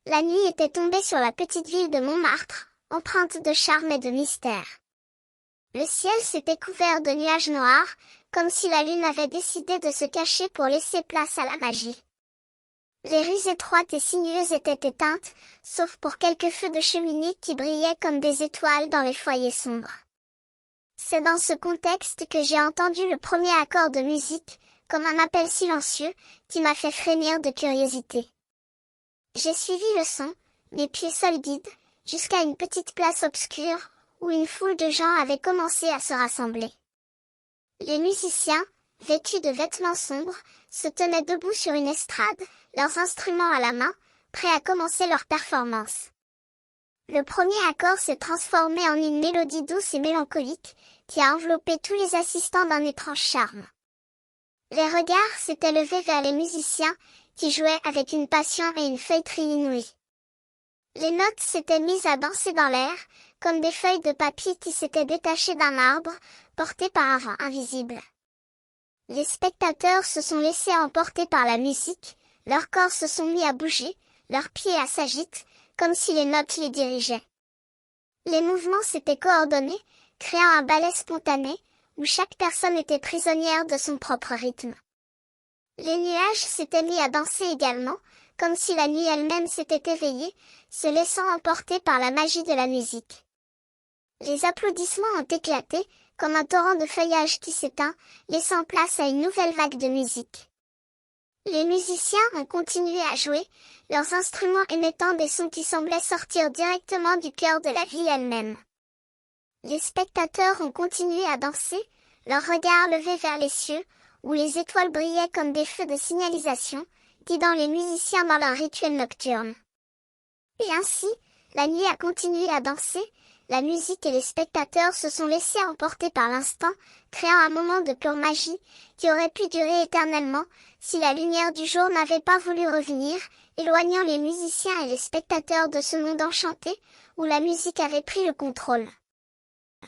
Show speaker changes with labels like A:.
A: La nuit était tombée sur la petite ville de Montmartre, empreinte de charme et de mystère. Le ciel s'était couvert de nuages noirs, comme si la lune avait décidé de se cacher pour laisser place à la magie. Les rues étroites et sinueuses étaient éteintes, sauf pour quelques feux de cheminée qui brillaient comme des étoiles dans les foyers sombres. C'est dans ce contexte que j'ai entendu le premier accord de musique, comme un appel silencieux, qui m'a fait frémir de curiosité. J'ai suivi le son, mes pieds seuls guides, jusqu'à une petite place obscure, où une foule de gens avait commencé à se rassembler. Les musiciens, vêtus de vêtements sombres, se tenaient debout sur une estrade, leurs instruments à la main, prêts à commencer leur performance. Le premier accord s'est transformé en une mélodie douce et mélancolique, qui a enveloppé tous les assistants d'un étrange charme. Les regards s'étaient levés vers les musiciens, qui jouaient avec une passion et une feuilleterie inouïe. Les notes s'étaient mises à danser dans l'air, comme des feuilles de papier qui s'étaient détachées d'un arbre, portées par un vent invisible. Les spectateurs se sont laissés emporter par la musique, leurs corps se sont mis à bouger, leurs pieds à s'agiter, comme si les notes les dirigeaient. Les mouvements s'étaient coordonnés, créant un ballet spontané, où chaque personne était prisonnière de son propre rythme. Les nuages s'étaient mis à danser également, comme si la nuit elle-même s'était éveillée, se laissant emporter par la magie de la musique. Les applaudissements ont éclaté, comme un torrent de feuillage qui s'éteint, laissant place à une nouvelle vague de musique. Les musiciens ont continué à jouer, leurs instruments émettant des sons qui semblaient sortir directement du cœur de la vie elle-même. Les spectateurs ont continué à danser, leurs regards levés vers les cieux, où les étoiles brillaient comme des feux de signalisation, guidant les musiciens dans leur rituel nocturne. Et ainsi, la nuit a continué à danser, la musique et les spectateurs se sont laissés emporter par l'instant, créant un moment de pure magie, qui aurait pu durer éternellement, si la lumière du jour n'avait pas voulu revenir, éloignant les musiciens et les spectateurs de ce monde enchanté, où la musique avait pris le contrôle.